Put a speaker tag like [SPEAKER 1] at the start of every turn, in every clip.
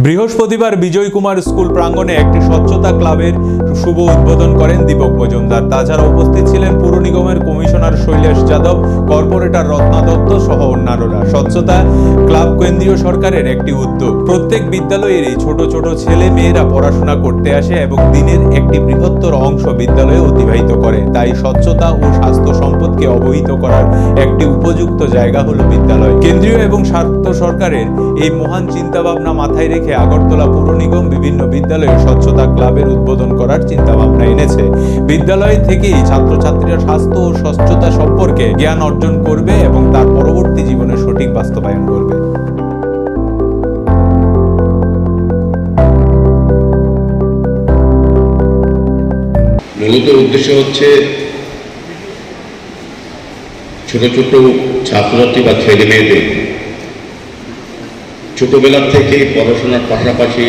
[SPEAKER 1] বৃহস্পতিবার বিজয় কুমার স্কুল প্রাঙ্গণে একটি স্বচ্ছতা ক্লাবের শুভ উদ্বোধন করেন দীপক মজুমদার। তাছাড়া উপস্থিত ছিলেন পুর নিগমের কমিশনার শৈলেশ যাদব, কর্পোরেটর রত্না দত্ত সহ অন্যান্যরা। স্বচ্ছতা ক্লাব কেন্দ্রীয় সরকারের একটি উদ্যোগ। প্রত্যেক বিদ্যালয়েরই ছোট ছোট ছেলে মেয়েরা পড়াশোনা করতে আসে এবং দিনের একটি বৃহত্তর অংশ বিদ্যালয়ে অতিবাহিত করে। তাই স্বচ্ছতা ও স্বাস্থ্য সম্পদকে অবহিত করার একটি উপযুক্ত জায়গা হলো বিদ্যালয়। কেন্দ্রীয় এবং স্বাস্থ্য সরকারের এই মহান চিন্তাভাবনা মাথায় রেখে আগরতলা পুর নিগম বিভিন্ন বিদ্যালয়ে স্বচ্ছতা ক্লাবের উদ্বোধন করার চিন্তাভাবনা এনেছে। বিদ্যালয় থেকেই ছাত্রছাত্রীরা স্বাস্থ্য ও স্বচ্ছতা সম্পর্কে জ্ঞান অর্জন করবে এবং তার পরবর্তী জীবনে সঠিক বাস্তবায়ন করবে।
[SPEAKER 2] মূলত উদ্দেশ্য হচ্ছে ছোট ছোট ছাত্রছাত্রী বা ছেলে মেয়েদের ছোটবেলা থেকে পড়াশোনার পাশাপাশি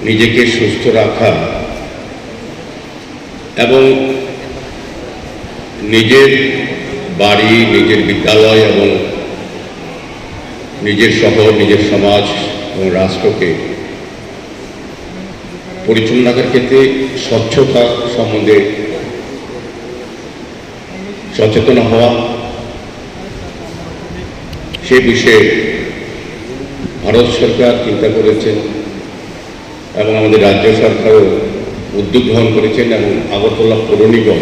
[SPEAKER 2] নিজেকে সুস্থ রাখা এবং নিজের বাড়ি, নিজের বিদ্যালয় এবং নিজের শহর, নিজের সমাজ এবং রাষ্ট্রকে পরিচ্ছন্ন রাখার ক্ষেত্রে স্বচ্ছতা সম্বন্ধে সচেতন হওয়া, সে বিষয়ে ভারত সরকার চিন্তা করেছেন এবং আমাদের রাজ্য সরকারও উদ্যোগ গ্রহণ করেছেন এবং আগরতলা পৌর নিগম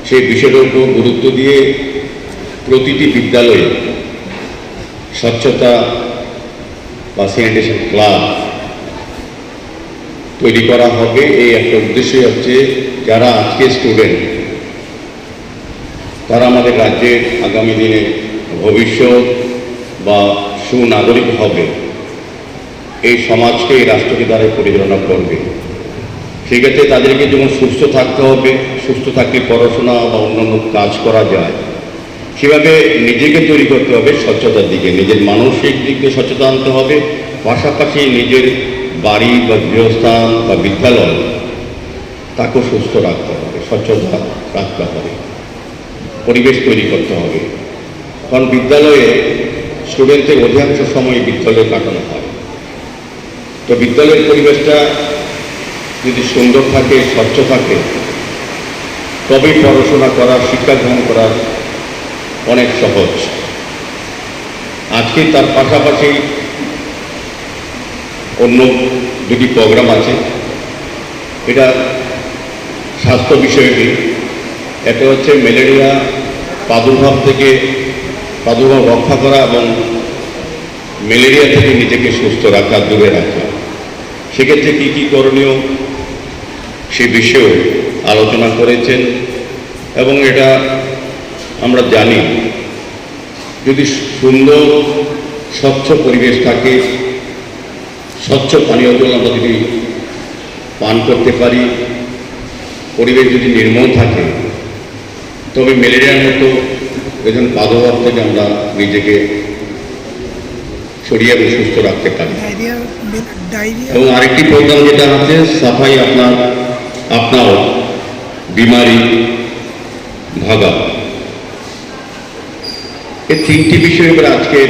[SPEAKER 2] সেই বিষয়ের উপর গুরুত্ব দিয়ে প্রতিটি বিদ্যালয়ে স্বচ্ছতা বা স্যানিটেশন ক্লাব তৈরি করা হবে। এই একটা উদ্দেশ্যই হচ্ছে যারা আজকে স্টুডেন্ট তারা আমাদের রাজ্যের আগামী দিনে ভবিষ্যৎ বা সুনাগরিক হবে, এই সমাজকে, এই রাষ্ট্রকে দ্বারা পরিচালনা করবে। সেক্ষেত্রে তাদেরকে যেমন সুস্থ থাকতে হবে, সুস্থ থাকলে পড়াশোনা বা অন্যান্য কাজ করা যায়, সেভাবে নিজেকে তৈরি করতে হবে স্বচ্ছতার দিকে। নিজের মানসিক দিক দিয়ে স্বচ্ছতা আনতে হবে, পাশাপাশি নিজের বাড়ি বা গৃহস্থান বা বিদ্যালয় তাকেও সুস্থ রাখতে হবে, স্বচ্ছতা রাখতে হবে, পরিবেশ তৈরি করতে হবে। কারণ বিদ্যালয়ে স্টুডেন্টদের অধিকাংশ সময় বিদ্যালয়ে কাটানো হয়। তো বিদ্যালয়ের পরিবেশটা যদি সুন্দর থাকে, স্বচ্ছ থাকে, তবেই পড়াশোনা করা, শিক্ষা গ্রহণ করা অনেক সহজ। আজকে তার পাশাপাশি অন্য দুটি প্রোগ্রাম আছে। এটা স্বাস্থ্য বিষয়টি, এটা হচ্ছে ম্যালেরিয়া প্রাদুর্ভাব রক্ষা করা এবং ম্যালেরিয়া থেকে নিজেকে সুস্থ রাখা, দূরে রাখা। সেক্ষেত্রে কী কী করণীয় সে বিষয়েও আলোচনা করেছেন। এবং এটা আমরা জানি, যদি সুন্দর স্বচ্ছ পরিবেশ থাকে, স্বচ্ছ পানীয় জল আমরা যদি পান করতে পারি, পরিবেশ যদি নির্মল থাকে, তবে ম্যালেরিয়ার মতো এজন প্রাদুর্ভাব থেকে আমরা নিজেকে সরিয়ে এবং সুস্থ রাখতে পারি। এবং আরেকটি প্রোগ্রাম যেটা আছে, সাফাই আপনার বিমারি ভাগা। এই তিনটি বিষয়ের উপরে আজকে